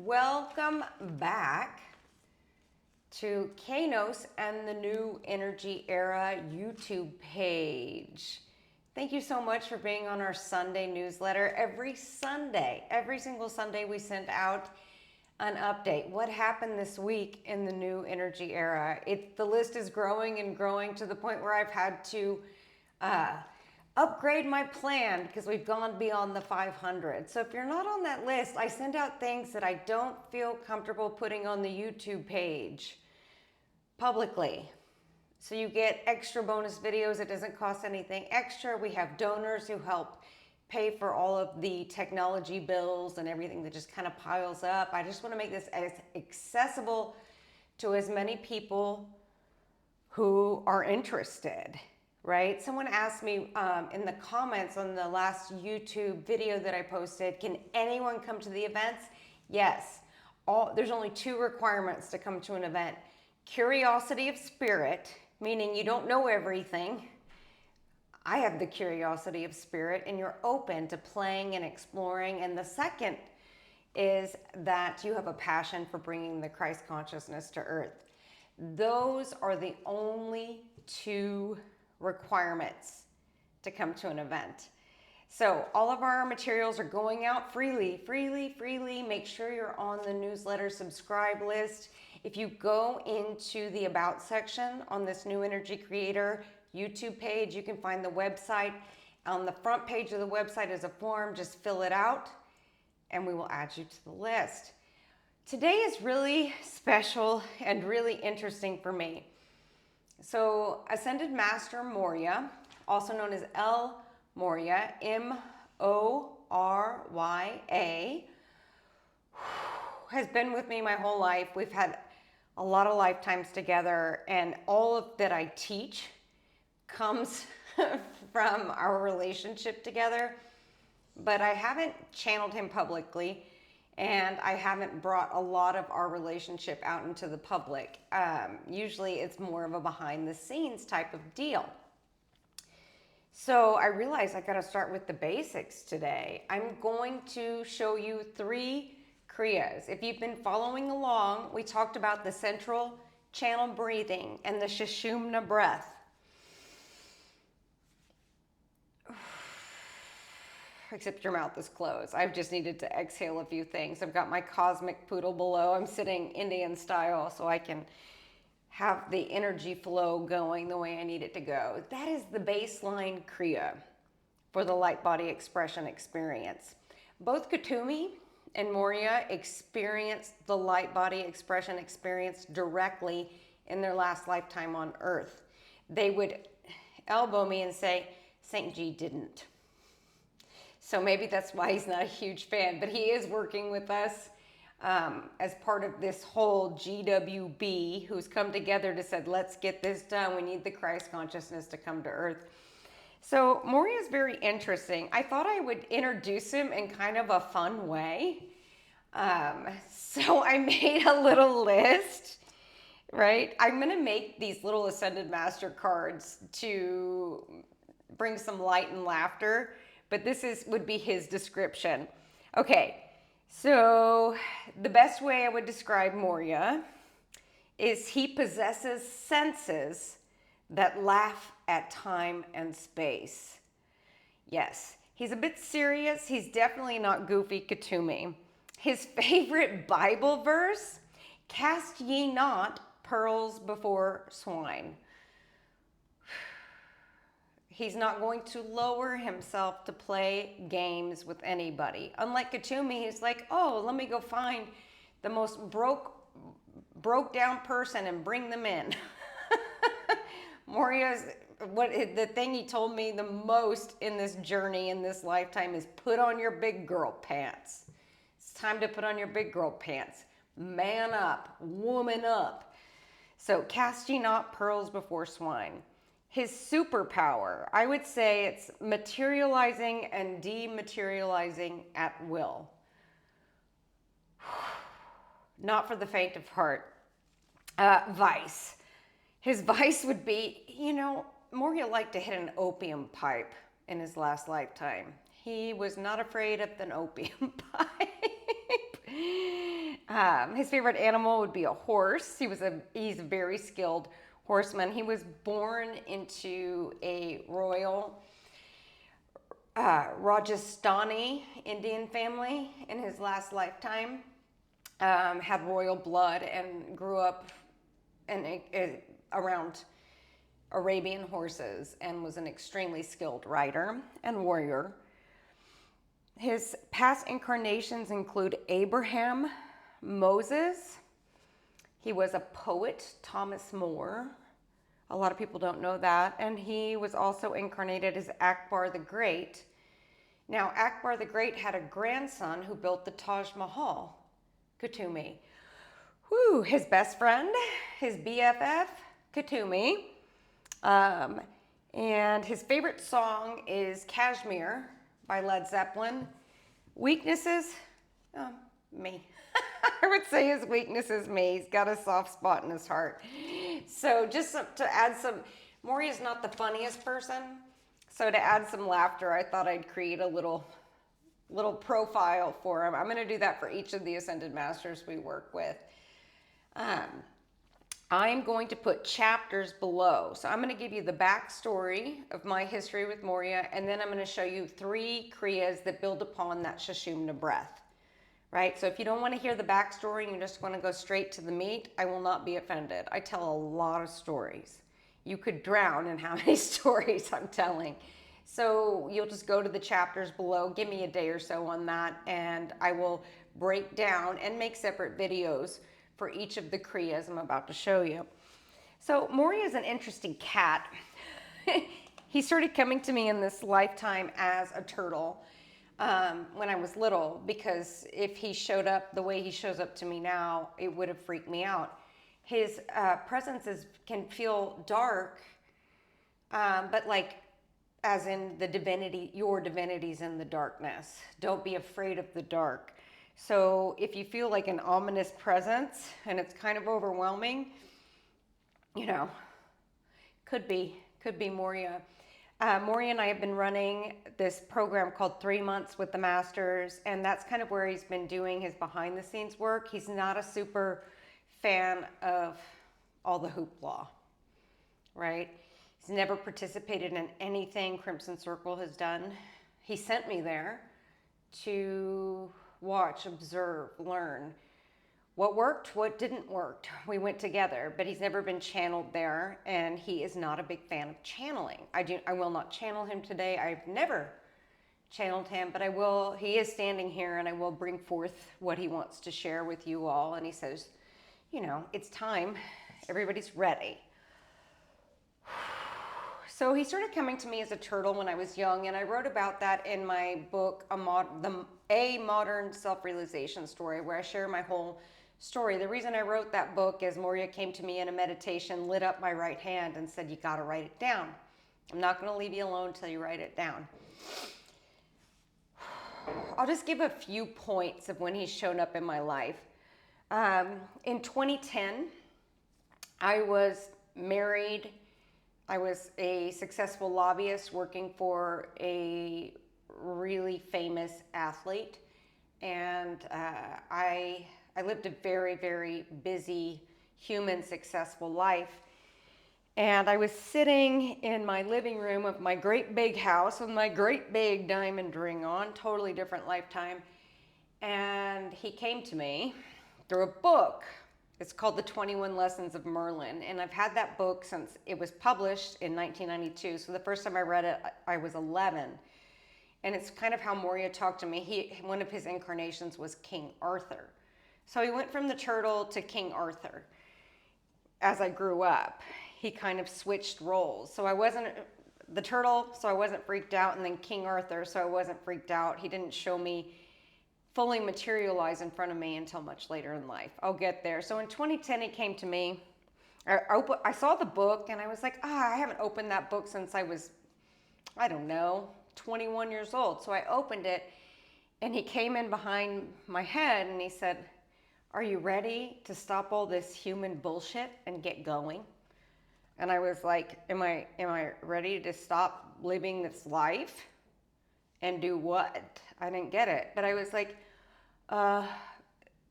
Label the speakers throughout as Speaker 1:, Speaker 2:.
Speaker 1: welcome back to Kainos and the New Energy Era YouTube page. Thank you so much for being on our Sunday newsletter. Every single Sunday we send out an update. What happened this week in the New Energy Era? The list is growing and growing to the point where I've had to upgrade my plan because we've gone beyond the 500. So if you're not on that list, I send out things that I don't feel comfortable putting on the YouTube page publicly. So you get extra bonus videos. It doesn't cost anything extra. We have donors who help pay for all of the technology bills and everything that just kind of piles up. I just want to make this as accessible to as many people who are interested, right? Someone asked me in the comments on the last YouTube video that I posted, can anyone come to the events? Yes. There's only two requirements to come to an event. Curiosity of spirit, meaning you don't know everything. I have the curiosity of spirit, and you're open to playing and exploring. And the second is that you have a passion for bringing the Christ consciousness to earth. Those are the only two requirements to come to an event. So all of our materials are going out freely. Make sure you're on the newsletter subscribe list. If you go into the About section on this New Energy Creator YouTube page, you can find the website. On the front page of the website is a form. Just fill it out and we will add you to the list. Today is really special and really interesting for me. So Ascended Master Morya, also known as Moria, M-O-R-Y-A, has been with me my whole life. We've had a lot of lifetimes together, and all of that I teach comes from our relationship together. But I haven't channeled him publicly, and I haven't brought a lot of our relationship out into the public. Usually it's more of a behind the scenes type of deal. So I realized I got to start with the basics today. I'm going to show you 3 krias. If you've been following along, we talked about the central channel breathing and the Sushumna breath. Except your mouth is closed. I've just needed to exhale a few things. I've got my cosmic poodle below. I'm sitting Indian style so I can have the energy flow going the way I need it to go. That is the baseline kriya for the light body expression experience. Both Kuthumi and Morya experienced the light body expression experience directly in their last lifetime on Earth. They would elbow me and say, St. G didn't. So maybe that's why he's not a huge fan, but he is working with us as part of this whole GWB, who's come together to said, let's get this done. We need the Christ consciousness to come to earth. So Morya is very interesting. I thought I would introduce him in kind of a fun way. So I made a little list, right? I'm going to make these little Ascended Master cards to bring some light and laughter. But this would be his description. Okay, so the best way I would describe Morya is he possesses senses that laugh at time and space. Yes, he's a bit serious. He's definitely not goofy Kuthumi. His favorite Bible verse, cast ye not pearls before swine. He's not going to lower himself to play games with anybody. Unlike Kuthumi, he's like, oh, let me go find the most broke down person and bring them in. Morya's, the thing he told me the most in this journey, in this lifetime, is put on your big girl pants. It's time to put on your big girl pants. Man up, woman up. So cast ye not pearls before swine. His superpower, I would say it's materializing and dematerializing at will. Not for the faint of heart. Vice. His vice would be, Morya liked to hit an opium pipe in his last lifetime. He was not afraid of an opium pipe. His favorite animal would be a horse. He's a very skilled horseman. He was born into a royal Rajasthani Indian family in his last lifetime. Had royal blood and grew up around Arabian horses and was an extremely skilled rider and warrior. His past incarnations include Abraham, Moses. He was a poet, Thomas More. A lot of people don't know that. And he was also incarnated as Akbar the Great. Now, Akbar the Great had a grandson who built the Taj Mahal, Kutumi. His best friend, his BFF, Kutumi. And his favorite song is Kashmir by Led Zeppelin. Weaknesses? Me. I would say his weakness is me. He's got a soft spot in his heart. So just to add some, Morya's not the funniest person. So to add some laughter, I thought I'd create a little profile for him. I'm going to do that for each of the Ascended Masters we work with. I'm going to put chapters below. So I'm going to give you the backstory of my history with Morya, and then I'm going to show you 3 kriyas that build upon that Sushumna breath. Right? So if you don't want to hear the backstory and you just want to go straight to the meat, I will not be offended. I tell a lot of stories. You could drown in how many stories I'm telling. So you'll just go to the chapters below, give me a day or so on that, and I will break down and make separate videos for each of the kriyas I'm about to show you. So Morya is an interesting cat. He started coming to me in this lifetime as a turtle when I was little, because if he showed up the way he shows up to me now, it would have freaked me out. His presence can feel dark, but like as in the divinity, your divinity's in the darkness. Don't be afraid of the dark. So if you feel like an ominous presence and it's kind of overwhelming, could be Morya. Morya and I have been running this program called 3 Months with the Masters, and that's kind of where he's been doing his behind the scenes work. He's not a super fan of all the hoopla, right? He's never participated in anything Crimson Circle has done. He sent me there to watch, observe, learn what worked, what didn't work. We went together, but he's never been channeled there, and he is not a big fan of channeling. I will not channel him today. I've never channeled him, but I will. He is standing here, and I will bring forth what he wants to share with you all. And he says, it's time. Everybody's ready. So he started coming to me as a turtle when I was young, and I wrote about that in my book, A Modern Self-Realization Story, where I share my whole story. The reason I wrote that book is Morya came to me in a meditation, lit up my right hand, and said, you got to write it down. I'm not going to leave you alone until you write it down. I'll just give a few points of when he's shown up in my life. In 2010, I was married. I was a successful lobbyist working for a really famous athlete, and I lived a very, very busy, human, successful life. And I was sitting in my living room of my great big house with my great big diamond ring on, totally different lifetime. And he came to me through a book. It's called The 21 Lessons of Merlin. And I've had that book since it was published in 1992. So the first time I read it, I was 11. And it's kind of how Morya talked to me. One of his incarnations was King Arthur. So he went from the turtle to King Arthur. As I grew up, he kind of switched roles. So I wasn't the turtle, so I wasn't freaked out, and then King Arthur, so I wasn't freaked out. He didn't show me fully materialize in front of me until much later in life. I'll get there. So in 2010, he came to me. I saw the book, and I was like, I haven't opened that book since I was, 21 years old. So I opened it, and he came in behind my head, and he said, are you ready to stop all this human bullshit and get going? And I was like, am I ready to stop living this life and do what? I didn't get it. But I was like,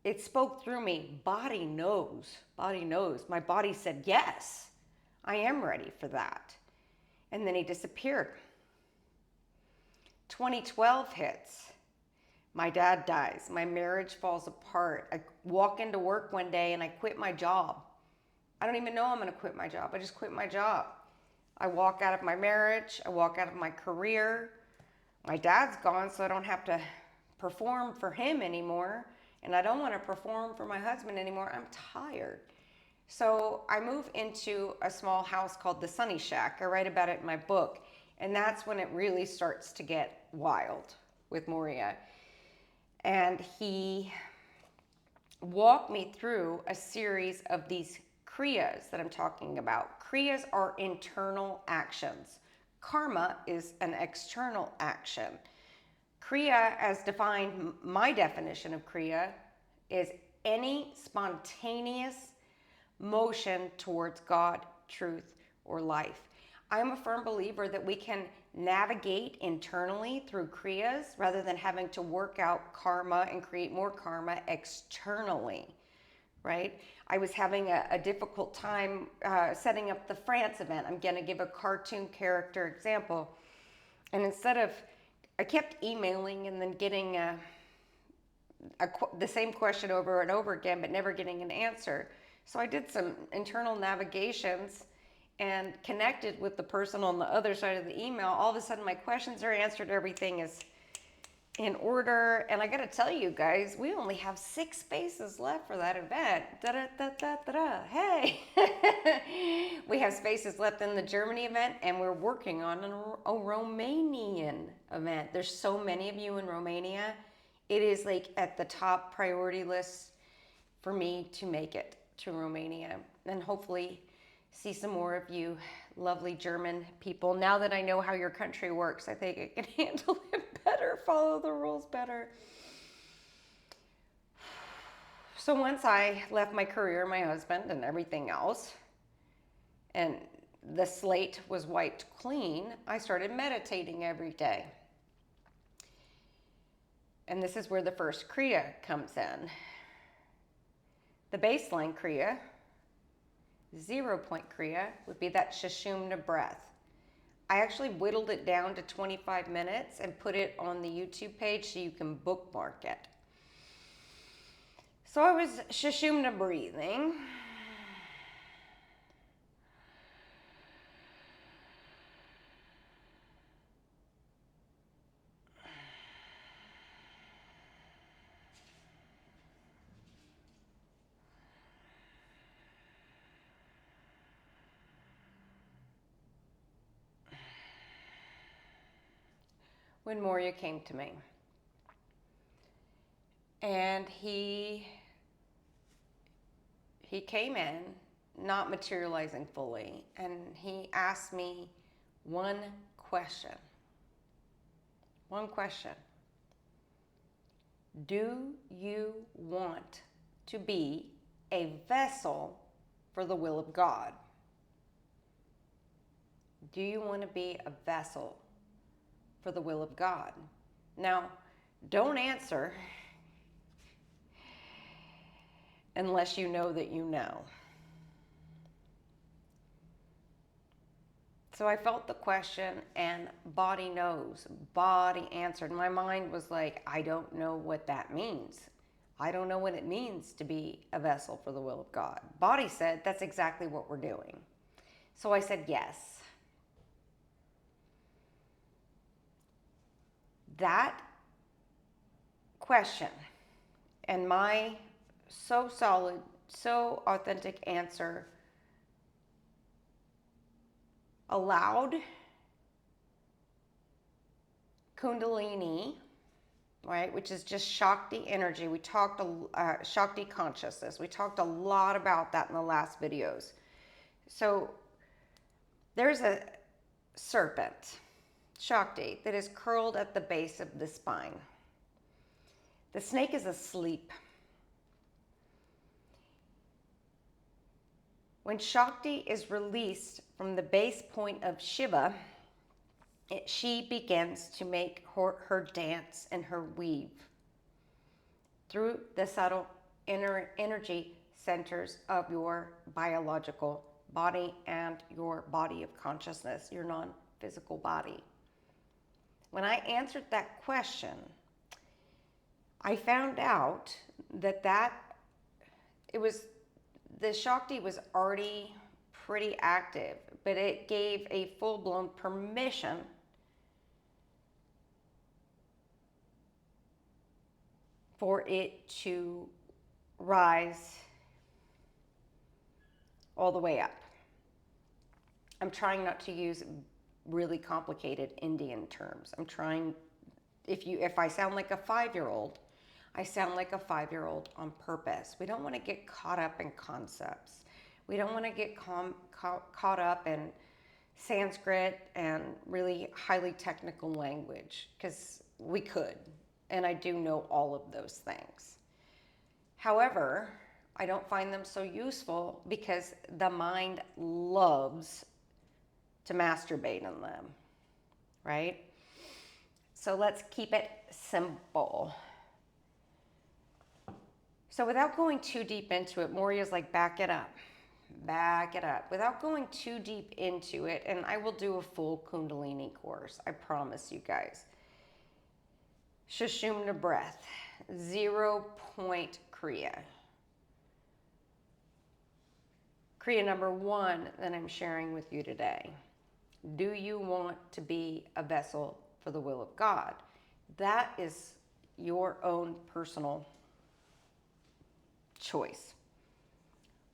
Speaker 1: it spoke through me. Body knows. Body knows. My body said, yes, I am ready for that. And then he disappeared. 2012 hits. My dad dies. My marriage falls apart. I walk into work one day and I quit my job. I don't even know I'm going to quit my job. I just quit my job. I walk out of my marriage. I walk out of my career. My dad's gone, so I don't have to perform for him anymore. And I don't want to perform for my husband anymore. I'm tired. So I move into a small house called the Sunny Shack. I write about it in my book. And that's when it really starts to get wild with Morya. And he walked me through a series of these krias that I'm talking about. Krias are internal actions. Karma is an external action. Kriya, as defined, my definition of kriya, is any spontaneous motion towards God, truth, or life. I'm a firm believer that we can navigate internally through kriyas rather than having to work out karma and create more karma externally, right? I was having a difficult time setting up the France event. I'm going to give a cartoon character example. And instead of, I kept emailing and then getting the same question over and over again, but never getting an answer. So I did some internal navigations and connected with the person on the other side of the email. All of a sudden my questions are answered, everything is in order. And I gotta tell you guys, we only have 6 spaces left for that event. Da-da-da-da-da-da. Hey! We have spaces left in the Germany event, and we're working on a Romanian event. There's so many of you in Romania. It is like at the top priority list for me to make it to Romania, and hopefully see some more of you lovely German people. Now that I know how your country works, I think I can handle it better, follow the rules better. So once I left my career, my husband, and everything else, and the slate was wiped clean, I started meditating every day. And this is where the first kriya comes in. The baseline kriya, 0-point kriya, would be that Sushumna breath. I actually whittled it down to 25 minutes and put it on the YouTube page so you can bookmark it. So I was Sushumna breathing. When Morya came to me. And he came in, not materializing fully, and he asked me one question. One question. Do you want to be a vessel for the will of God? Do you want to be a vessel for the will of God? Now, don't answer unless you know that you know. So I felt the question, and body knows. Body answered. My mind was like, I don't know what that means. I don't know what it means to be a vessel for the will of God. Body said, that's exactly what we're doing. So I said, yes. That question and my so solid, so authentic answer allowed kundalini, right, which is just Shakti energy. We talked Shakti consciousness. We talked a lot about that in the last videos. So there's a serpent, Shakti, that is curled at the base of the spine. The snake is asleep. When Shakti is released from the base point of Shiva, she begins to make her dance and her weave through the subtle energy centers of your biological body and your body of consciousness, your non-physical body. When I answered that question, I found out that the Shakti was already pretty active, but it gave a full-blown permission for it to rise all the way up. I'm trying not to use really complicated Indian terms. I'm trying, if I sound like a 5-year-old, I sound like a 5-year-old on purpose. We don't want to get caught up in concepts. We don't want to get caught up in Sanskrit and really highly technical language, because we could, and I do know all of those things. However, I don't find them so useful because the mind loves to masturbate in them, right? So let's keep it simple. So without going too deep into it, Morya's like, back it up. Without going too deep into it, and I will do a full kundalini course, I promise you guys. Sushumna breath, 0-point kriya. Kriya number 1 that I'm sharing with you today. Do you want to be a vessel for the will of God? That is your own personal choice.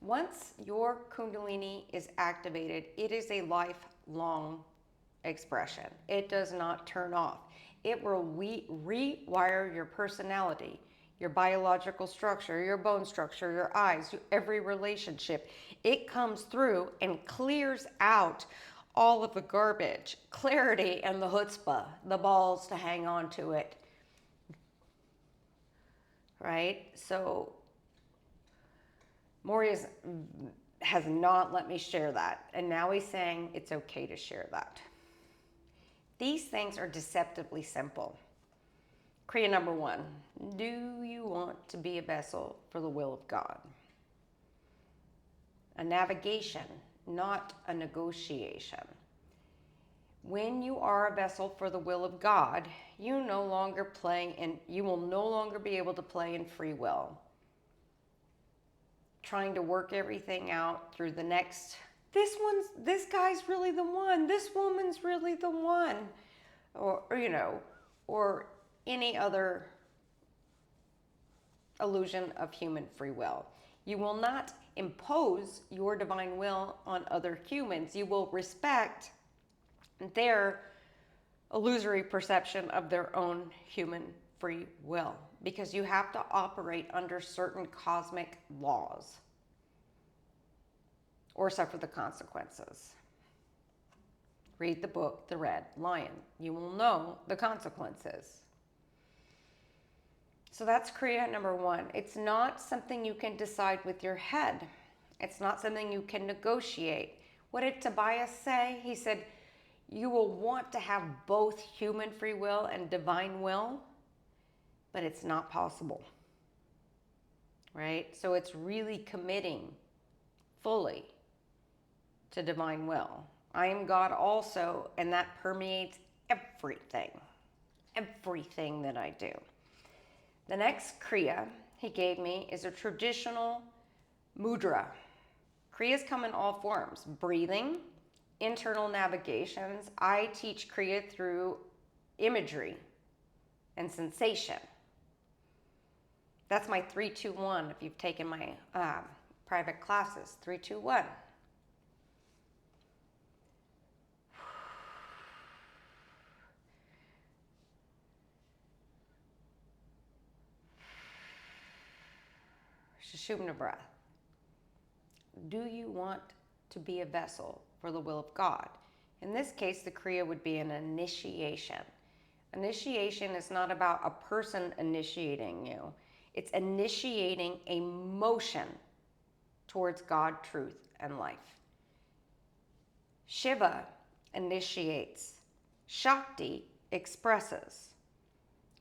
Speaker 1: Once your kundalini is activated, it is a lifelong expression. It does not turn off. It will rewire your personality, your biological structure, your bone structure, your eyes, every relationship. It comes through and clears out all of the garbage, clarity, and the chutzpah, the balls to hang on to it. Right? So Morya has not let me share that. And now he's saying it's okay to share that. These things are deceptively simple. Kriya number 1. Do you want to be a vessel for the will of God? A navigation, not a negotiation. When you are a vessel for the will of God, you will no longer be able to play in free will. Trying to work everything out through the next, this guy's really the one, this woman's really the one, or any other illusion of human free will. You will not impose your divine will on other humans. You will respect their illusory perception of their own human free will, because you have to operate under certain cosmic laws or suffer the consequences. Read the book, The Red Lion. You will know the consequences. So that's kriya number 1. It's not something you can decide with your head. It's not something you can negotiate. What did Tobias say? He said, you will want to have both human free will and divine will, but it's not possible, right? So it's really committing fully to divine will. I am God also, and that permeates everything that I do. The next kriya he gave me is a traditional mudra. Kriyas come in all forms: breathing, internal navigations. I teach kriya through imagery and sensation. That's my 3-2-1 if you've taken my private classes. 3-2-1. Sushumna breath. Do you want to be a vessel for the will of God? In this case, the kriya would be an initiation. Initiation is not about a person initiating you. It's initiating a motion towards God, truth, and life. Shiva initiates. Shakti expresses,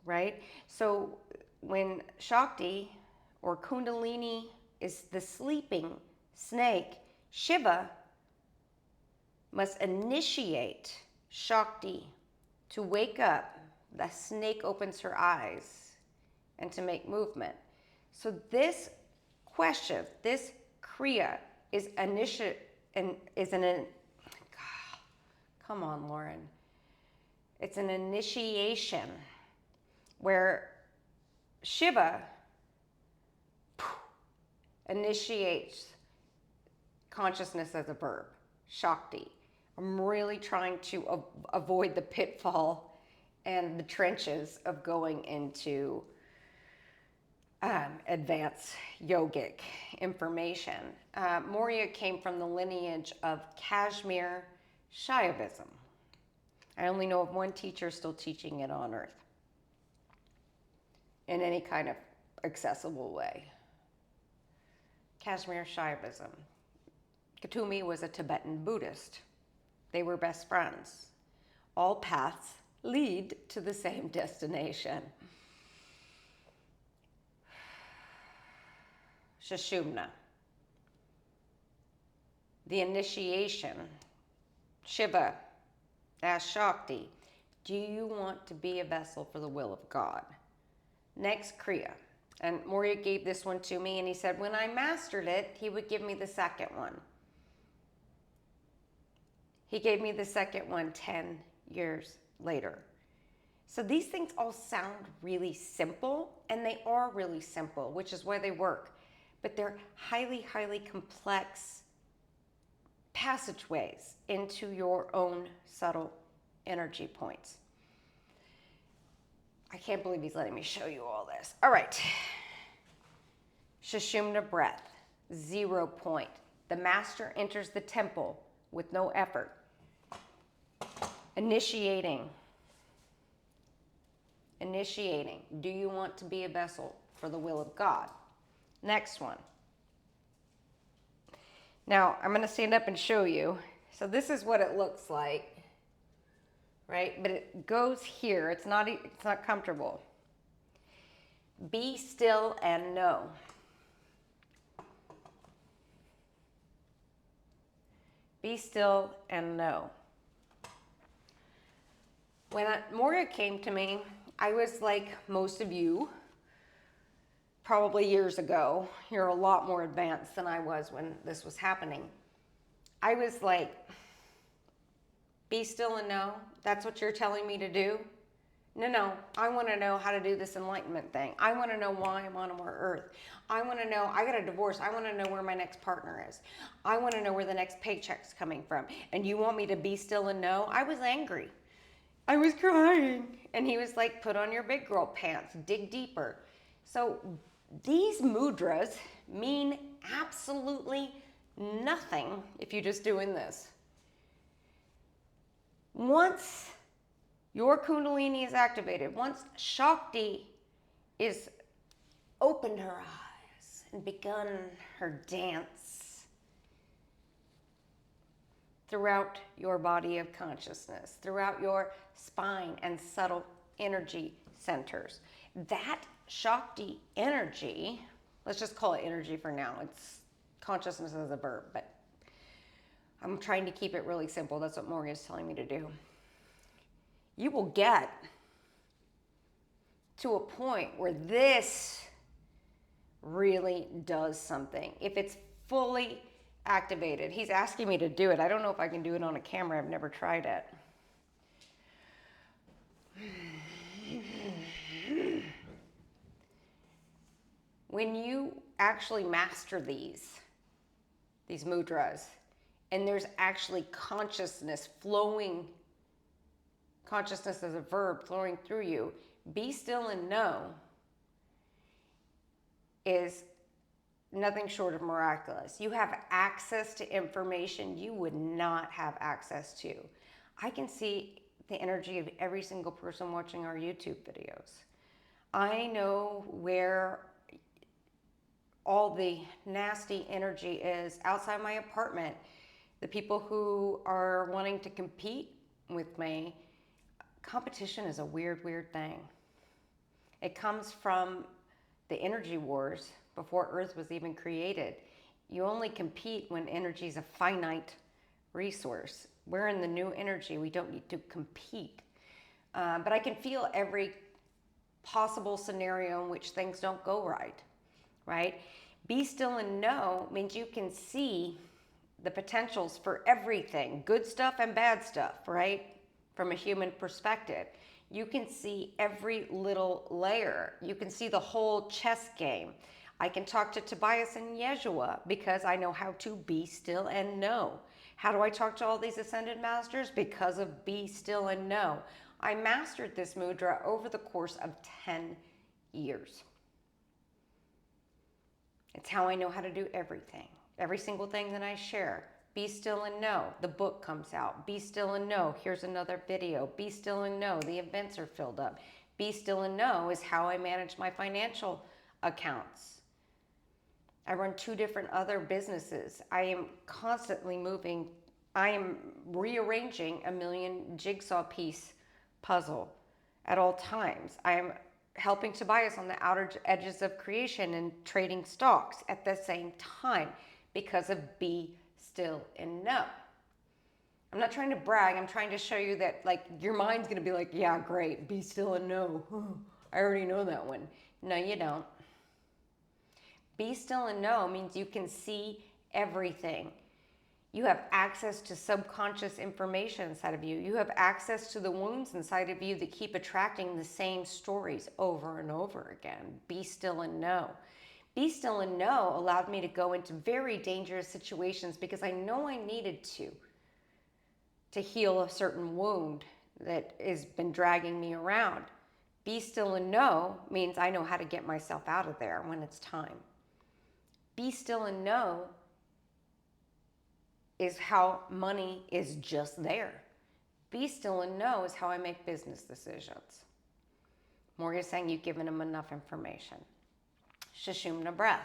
Speaker 1: right? So when Shakti or kundalini is the sleeping snake, Shiva must initiate Shakti to wake up. The snake opens her eyes and to make movement. So this question, this kriya is come on, Lauren. It's an initiation where Shiva initiates consciousness as a verb, Shakti. I'm really trying to avoid the pitfall and the trenches of going into advanced yogic information. Morya came from the lineage of Kashmir Shaivism. I only know of one teacher still teaching it on earth in any kind of accessible way. Kashmir Shaivism. Katumi was a Tibetan Buddhist. They were best friends. All paths lead to the same destination. Sushumna. The initiation. Shiva asked Shakti, do you want to be a vessel for the will of God? Next, kriya. And Morya gave this one to me, and he said when I mastered it, he would give me the second one. He gave me the second one 10 years later. So these things all sound really simple, and they are really simple, which is why they work. But they're highly, highly complex passageways into your own subtle energy points. I can't believe he's letting me show you all this. All right. Sushumna breath, 0 point. The master enters the temple with no effort. Initiating. Do you want to be a vessel for the will of God? Next one. Now, I'm going to stand up and show you. So this is what it looks like, right? But it goes here. It's not comfortable. Be still and know. Be still and know. When Moria came to me, I was like most of you, probably years ago. You're a lot more advanced than I was when this was happening. I was like, be still and know? That's what you're telling me to do? No, I want to know how to do this enlightenment thing. I want to know why I'm on our earth. I want to know, I got a divorce. I want to know where my next partner is. I want to know where the next paycheck's coming from. And you want me to be still and know? I was angry. I was crying. And he was like, put on your big girl pants, dig deeper. So these mudras mean absolutely nothing if you're just doing this. Once your kundalini is activated, once Shakti is opened her eyes and begun her dance throughout your body of consciousness, throughout your spine and subtle energy centers, that Shakti energy, let's just call it energy for now. It's consciousness as a verb, but I'm trying to keep it really simple. That's what Morya is telling me to do. You will get to a point where this really does something. If it's fully activated, he's asking me to do it. I don't know if I can do it on a camera. I've never tried it. When you actually master these mudras, and there's actually consciousness flowing, consciousness as a verb flowing through you, be still and know is nothing short of miraculous. You have access to information you would not have access to. I can see the energy of every single person watching our YouTube videos. I know where all the nasty energy is outside my apartment. The people who are wanting to compete with me, competition is a weird, weird thing. It comes from the energy wars before Earth was even created. You only compete when energy is a finite resource. We're in the new energy. We don't need to compete. But I can feel every possible scenario in which things don't go right, right? Be still and know means you can see the potentials for everything, good stuff and bad stuff, right? From a human perspective. You can see every little layer. You can see the whole chess game. I can talk to Tobias and Yeshua because I know how to be still and know. How do I talk to all these ascended masters? Because of be still and know. I mastered this mudra over the course of 10 years. It's how I know how to do everything. Every single thing that I share. Be still and know. The book comes out. Be still and know. Here's another video. Be still and know. The events are filled up. Be still and know is how I manage my financial accounts. I run 2 different other businesses. I am constantly moving. I am rearranging a million jigsaw piece puzzle at all times. I am helping Tobias on the outer edges of creation and trading stocks at the same time because of be still and know. I'm not trying to brag. I'm trying to show you that, like, your mind's going to be like, yeah, great, be still and know. I already know that one. No, you don't. Be still and know means you can see everything. You have access to subconscious information inside of you. You have access to the wounds inside of you that keep attracting the same stories over and over again. Be still and know. Be still and know allowed me to go into very dangerous situations because I know I needed to heal a certain wound that has been dragging me around. Be still and know means I know how to get myself out of there when it's time. Be still and know is how money is just there. Be still and know is how I make business decisions. Morya is saying you've given him enough information. Sushumna breath.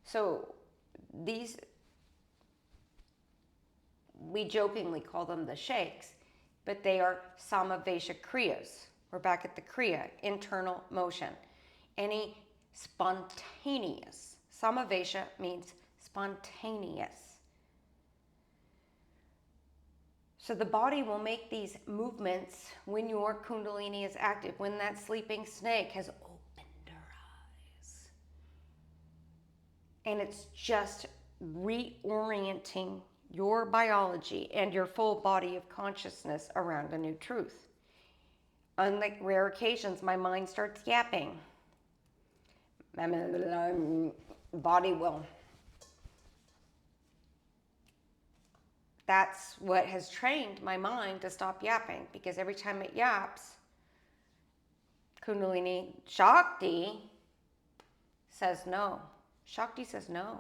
Speaker 1: So these, we jokingly call them the shakes, but they are Samavesha Kriyas. We're back at the kriya, internal motion. Any spontaneous. Samavesha means spontaneous. So the body will make these movements when your kundalini is active, when that sleeping snake has opened her eyes. And it's just reorienting your biology and your full body of consciousness around a new truth. On like rare occasions, my mind starts yapping. Body will. That's what has trained my mind to stop yapping, because every time it yaps, Kundalini Shakti says no. Shakti says no.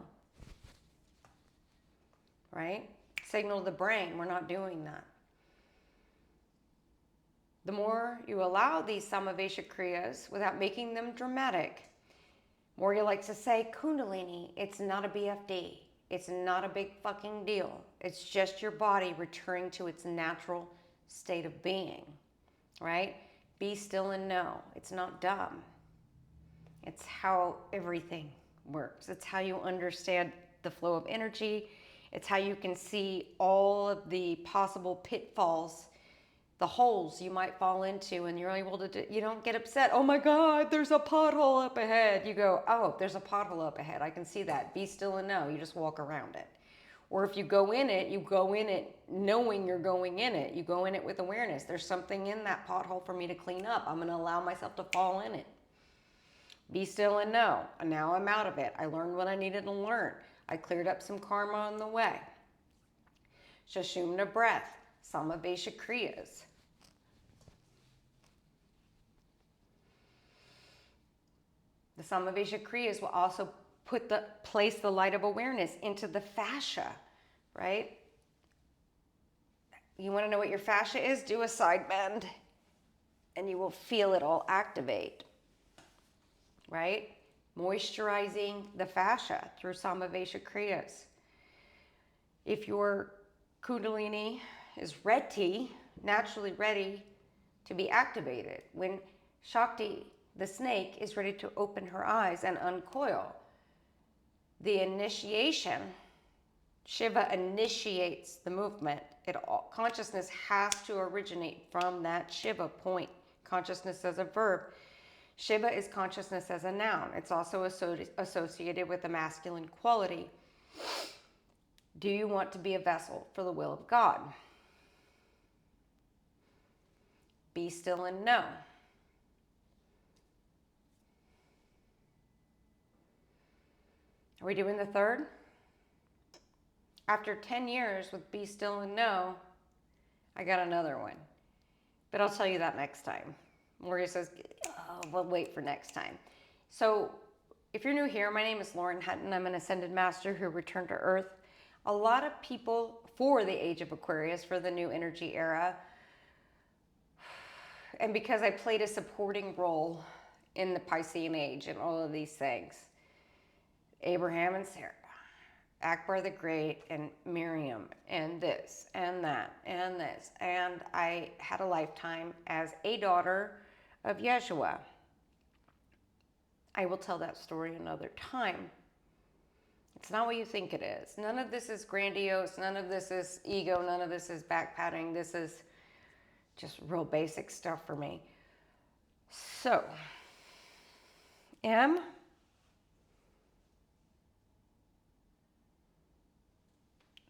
Speaker 1: Right? Signal to the brain, we're not doing that. The more you allow these Samavesha Kriyas without making them dramatic, Morya likes to say, Kundalini, it's not a BFD. It's not a big fucking deal. It's just your body returning to its natural state of being, right? Be still and know. It's not dumb. It's how everything works. It's how you understand the flow of energy. It's how you can see all of the possible pitfalls, the holes you might fall into, and you're able to you don't get upset. Oh my God, there's a pothole up ahead. You go, oh, there's a pothole up ahead. I can see that. Be still and know. You just walk around it. Or if you go in it, you go in it knowing you're going in it. You go in it with awareness. There's something in that pothole for me to clean up. I'm going to allow myself to fall in it. Be still and know. And now I'm out of it. I learned what I needed to learn. I cleared up some karma on the way. Sushumna breath. Samavesha Kriyas. The Samavesha Kriyas will also place the light of awareness into the fascia, right? You want to know what your fascia is? Do a side bend, and you will feel it all activate. right? Moisturizing the fascia through Samavesha Kriyas. If your kundalini is ready, naturally ready to be activated, when Shakti, the snake, is ready to open her eyes and uncoil, the initiation, Shiva initiates the movement. Consciousness has to originate from that Shiva point. Consciousness as a verb. Shiva is consciousness as a noun. It's also associated with the masculine quality. Do you want to be a vessel for the will of God? Be still and know. Are we doing the third? After 10 years with Be Still and Know, I got another one. But I'll tell you that next time. Morya says, oh, we'll wait for next time. So if you're new here, my name is Lauren Hutton. I'm an Ascended Master who returned to Earth. A lot of people for the age of Aquarius, for the new energy era, and because I played a supporting role in the Piscean age and all of these things, Abraham and Sarah, Akbar the Great and Miriam and this and that and this. And I had a lifetime as a daughter of Yeshua. I will tell that story another time. It's not what you think it is. None of this is grandiose. None of this is ego. None of this is backpatting. This is just real basic stuff for me. So, M.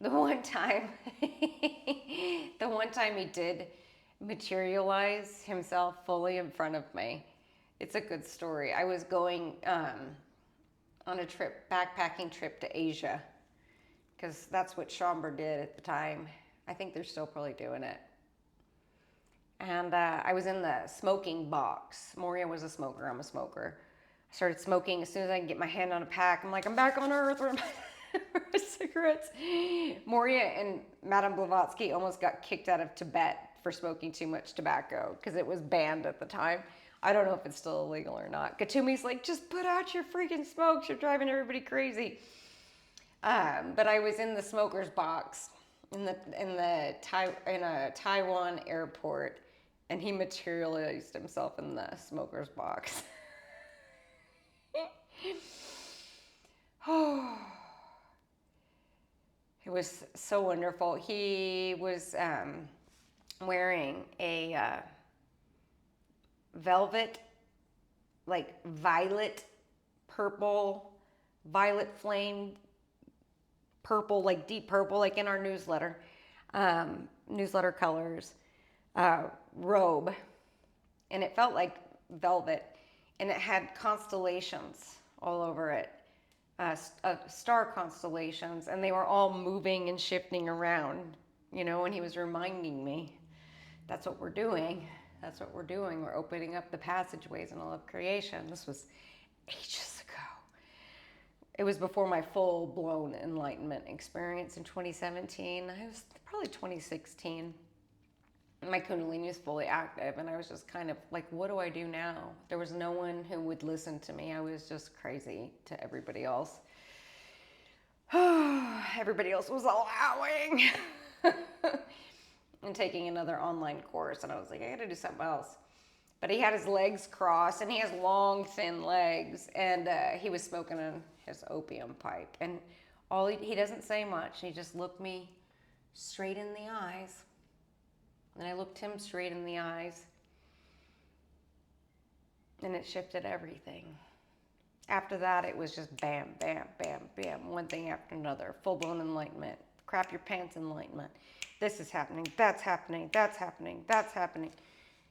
Speaker 1: The one time he did materialize himself fully in front of me. It's a good story. I was going on a trip, backpacking trip to Asia, because that's what Schomburg did at the time. I think they're still probably doing it. And I was in the smoking box. Morya was a smoker. I'm a smoker. I started smoking as soon as I could get my hand on a pack. I'm like, I'm back on Earth. Where are my cigarettes? Morya and Madame Blavatsky almost got kicked out of Tibet for smoking too much tobacco because it was banned at the time. I don't know if it's still illegal or not. Katumi's like, just put out your freaking smokes. You're driving everybody crazy. But I was in the smoker's box in a Taiwan airport, and he materialized himself in the smoker's box. Oh, it was so wonderful. He was wearing a velvet, like violet flame purple, like deep purple, like in our newsletter colors, robe. And it felt like velvet, and it had constellations all over it, star constellations, and they were all moving and shifting around, and he was reminding me, that's what we're doing. That's what we're doing. We're opening up the passageways in all of creation. This was ages ago. It was before my full-blown enlightenment experience in 2017. I was probably 2016. My kundalini was fully active, and I was just kind of like, what do I do now? There was no one who would listen to me. I was just crazy to everybody else. Everybody else was allowing. And taking another online course, and I was like, I gotta do something else. But he had his legs crossed, and he has long, thin legs, and he was smoking his opium pipe, and he doesn't say much. He just looked me straight in the eyes, and I looked him straight in the eyes, and it shifted everything. After that, it was just bam, bam, bam, bam, one thing after another, full-blown enlightenment, crap your pants enlightenment. This is happening, that's happening, that's happening, that's happening.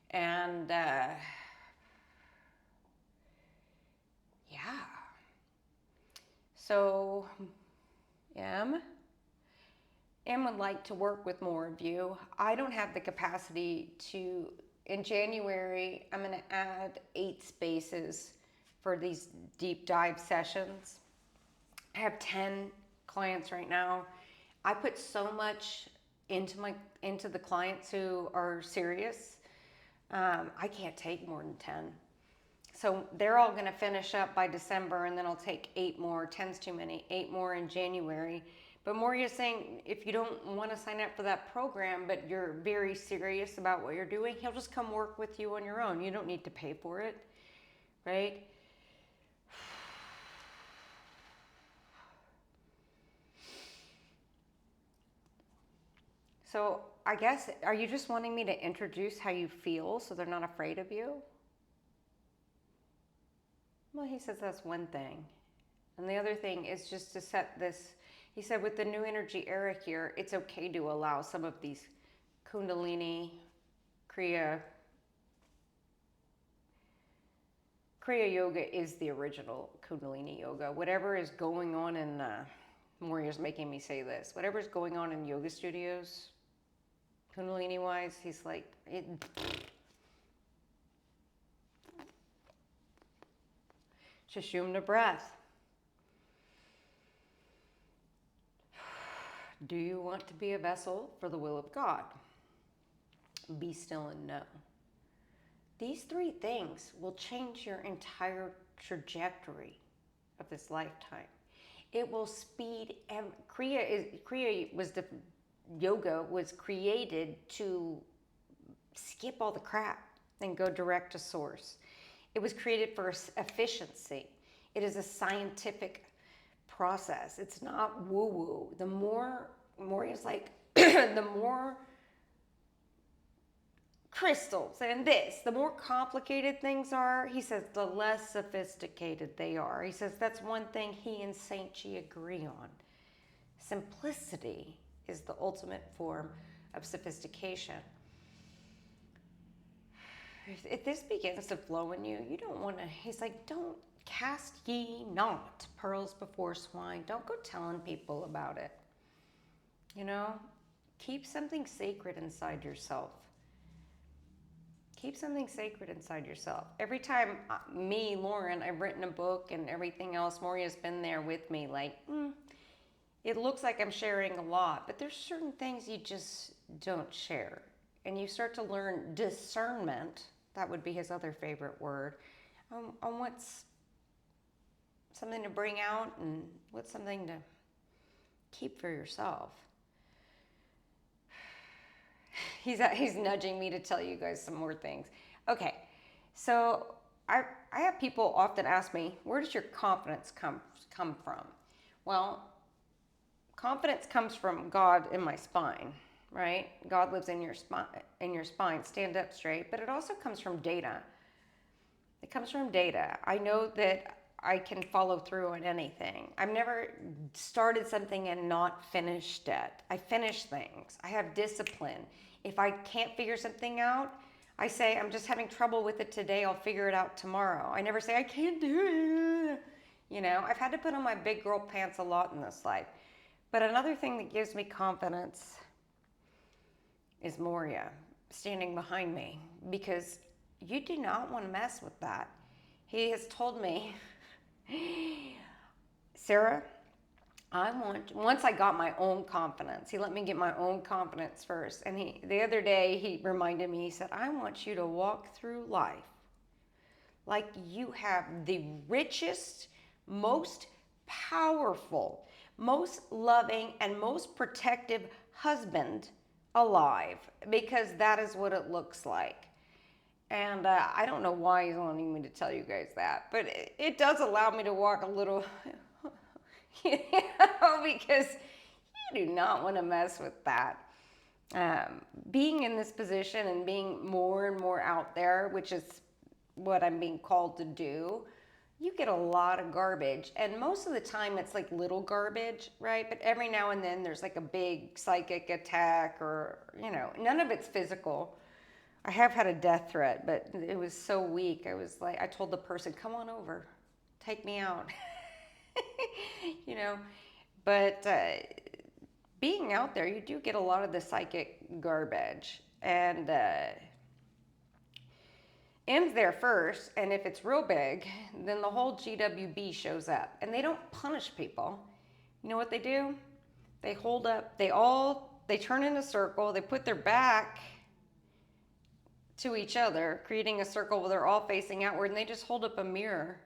Speaker 1: And yeah. So M would like to work with more of you. I don't have the capacity to, in January, I'm going to add 8 spaces for these deep dive sessions. I have 10 clients right now. I put so much into the clients who are serious. I can't take more than 10. So they're all going to finish up by December, and then I'll take 8 more. 10's too many. 8 more in January. But Morya is saying if you don't want to sign up for that program, but you're very serious about what you're doing, he'll just come work with you on your own. You don't need to pay for it, right? So I guess, are you just wanting me to introduce how you feel so they're not afraid of you? Well, he says that's one thing. And the other thing is just to set this, he said with the new energy era here, it's okay to allow some of these kundalini, kriya yoga is the original kundalini yoga. Whatever is going on in, Morya's making me say this, whatever's going on in yoga studios, kundalini wise, he's like, just assume the breath. Do you want to be a vessel for the will of God? Be still and know. These 3 things will change your entire trajectory of this lifetime. It will speed, and yoga was created to skip all the crap and go direct to source. It was created for efficiency. It is a scientific process. It's not woo-woo. The more is like, the more crystals and this, the more complicated things are, he says, the less sophisticated they are. He says that's one thing he and Saint Chi agree on. Simplicity is the ultimate form of sophistication. If this begins to flow in you, you don't want to, he's like, don't cast ye not pearls before swine. Don't go telling people about it. You know, keep something sacred inside yourself. Keep something sacred inside yourself. Every time me, Lauren, I've written a book and everything else, Morya's been there with me like, it looks like I'm sharing a lot, but there's certain things you just don't share. And you start to learn discernment, that would be his other favorite word, on what's something to bring out and what's something to keep for yourself. He's nudging me to tell you guys some more things. Okay, so I have people often ask me, where does your confidence come from? Well, confidence comes from God in my spine, right? God lives in your spine. Stand up straight. But it also comes from data. It comes from data. I know that I can follow through on anything. I've never started something and not finished it. I finish things. I have discipline. If I can't figure something out, I say, I'm just having trouble with it today. I'll figure it out tomorrow. I never say, I can't do it. You know, I've had to put on my big girl pants a lot in this life. But another thing that gives me confidence is Morya standing behind me, because you do not want to mess with that. He has told me, Sarah, once I got my own confidence, he let me get my own confidence first. And the other day, he reminded me, he said, I want you to walk through life like you have the richest, most powerful, most loving, and most protective husband alive, because that is what it looks like. And I don't know why he's wanting me to tell you guys that, but it does allow me to walk a little, you know, because you do not want to mess with that. Being in this position and being more and more out there, which is what I'm being called to do, you get a lot of garbage. And most of the time it's like little garbage, right? But every now and then there's like a big psychic attack, or, you know, none of it's physical. I have had a death threat, but it was so weak. I was like, I told the person, come on over, take me out, you know. But being out there, you do get a lot of the psychic garbage. And M's there first, and if it's real big, then the whole GWB shows up. And they don't punish people. You know what they do? They hold up, they turn in a circle, they put their back to each other, creating a circle where they're all facing outward, and they just hold up a mirror,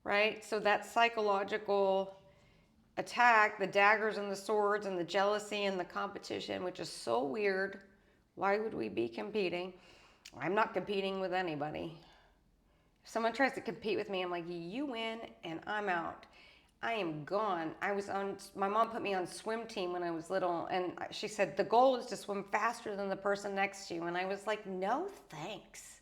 Speaker 1: right? So that psychological attack, the daggers and the swords and the jealousy and the competition, which is so weird. Why would we be competing? I'm not competing with anybody. If someone tries to compete with me, I'm like, you win and I'm out. I am gone. My mom put me on swim team when I was little, and she said, the goal is to swim faster than the person next to you. And I was like, no, thanks.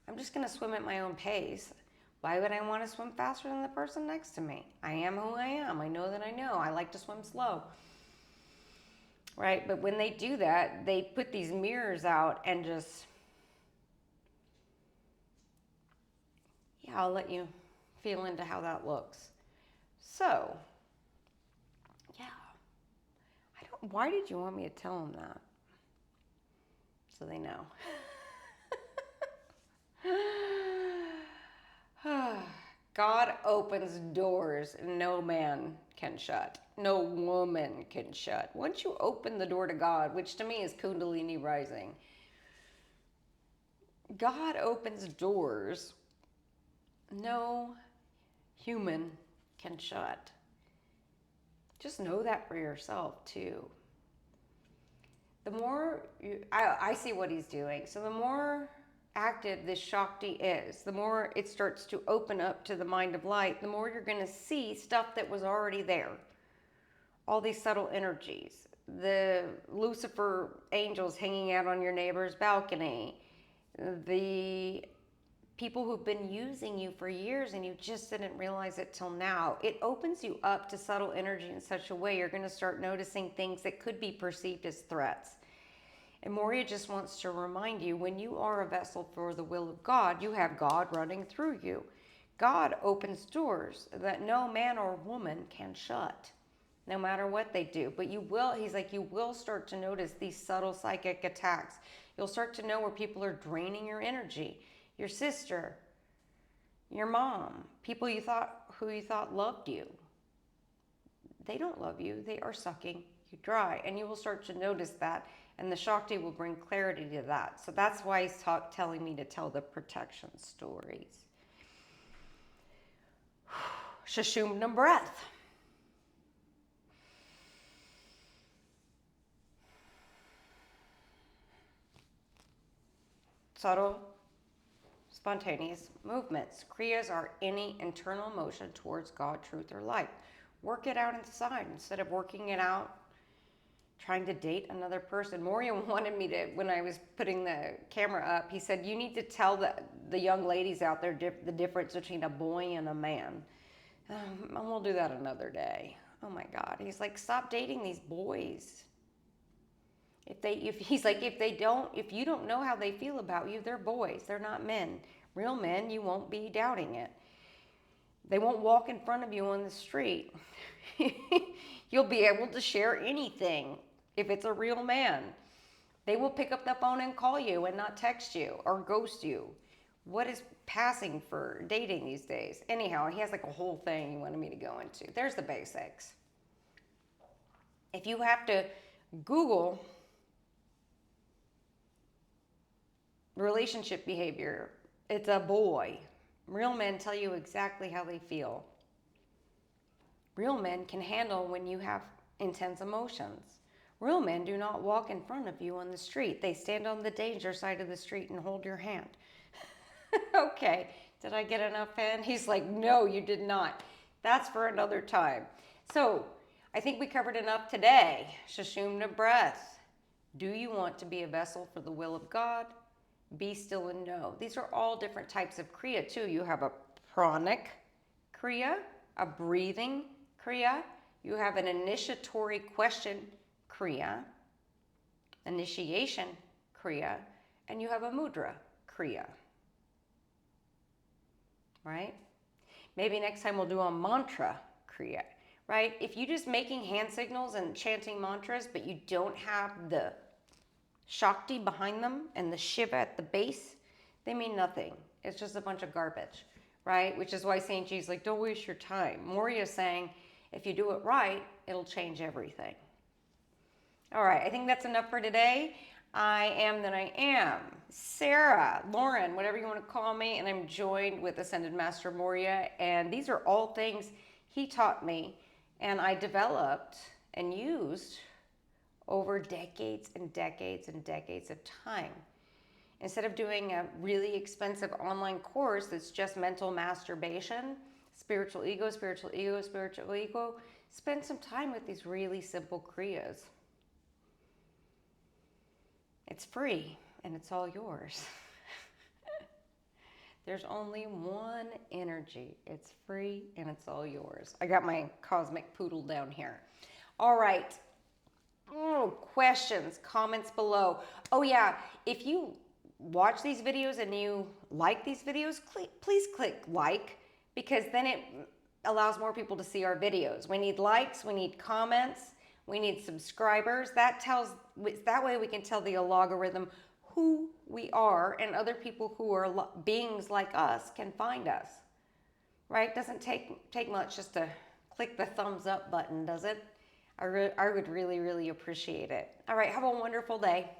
Speaker 1: I'm just going to swim at my own pace. Why would I want to swim faster than the person next to me? I am who I am. I know that I know. I like to swim slow. Right? But when they do that, they put these mirrors out and just, yeah, I'll let you feel into how that looks. So, yeah. Why did you want me to tell them that? So they know. God opens doors no man can shut. No woman can shut. Once you open the door to God, which to me is kundalini rising, God opens doors no human can shut. Just know that for yourself too. The more I see what he's doing, so the more active this Shakti is, the more it starts to open up to the mind of light, the more you're going to see stuff that was already there. All these subtle energies, the Lucifer angels hanging out on your neighbor's balcony, the people who've been using you for years and you just didn't realize it till now. It opens you up to subtle energy in such a way you're going to start noticing things that could be perceived as threats. And Moria just wants to remind you, when you are a vessel for the will of God, you have God running through you. God opens doors that no man or woman can shut, no matter what they do. But you will, he's like, you will start to notice these subtle psychic attacks. You'll start to know where people are draining your energy. Your sister, your mom, people who you thought loved you. They don't love you. They are sucking you dry. And you will start to notice that. And the Shakti will bring clarity to that. So that's why he's telling me to tell the protection stories. Sushumna breath. Subtle, spontaneous movements. Krias are any internal motion towards God, truth, or light. Work it out inside instead of working it out trying to date another person. Moria wanted me to, when I was putting the camera up, he said, you need to tell the young ladies out there the difference between a boy and a man. And we'll do that another day. Oh my God. He's like, stop dating these boys. If you don't know how they feel about you, they're boys. They're not men. Real men, you won't be doubting it. They won't walk in front of you on the street. You'll be able to share anything if it's a real man. They will pick up the phone and call you and not text you or ghost you. What is passing for dating these days? Anyhow, he has like a whole thing he wanted me to go into. There's the basics. If you have to Google relationship behavior, it's a boy. Real men tell you exactly how they feel. Real men can handle when you have intense emotions. Real men do not walk in front of you on the street. They stand on the danger side of the street and hold your hand. Okay, did I get enough in? He's like, no, you did not. That's for another time. So I think we covered enough today. Sushumna breath. Do you want to be a vessel for the will of God? Be still and know. These are all different types of kriya too. You have a pranic kriya, a breathing kriya. You have an initiatory question kriya, initiation kriya, and you have a mudra kriya. Right? Maybe next time we'll do a mantra kriya. Right? If you're just making hand signals and chanting mantras, but you don't have the Shakti behind them and the Shiva at the base, they mean nothing. It's just a bunch of garbage, right? Which is why St. G's like, don't waste your time. Morya is saying, if you do it right, it'll change everything. All right, I think that's enough for today. I am that I am. Sarah, Lauren, whatever you want to call me, and I'm joined with Ascended Master Morya, and these are all things he taught me and I developed and used over decades and decades and decades of time. Instead of doing a really expensive online course that's just mental masturbation, spiritual ego, spiritual ego, spiritual ego, spend some time with these really simple kriyas. It's free and it's all yours. There's only one energy. It's free and it's all yours. I got my cosmic poodle down here. All right. Questions, comments below. Oh yeah, if you watch these videos and you like these videos, please click like, because then it allows more people to see our videos. We need likes, we need comments, we need subscribers. That way we can tell the algorithm who we are, and other people who are beings like us can find us. Right? Doesn't take much just to click the thumbs up button, does it? I would really, really appreciate it. All right, have a wonderful day.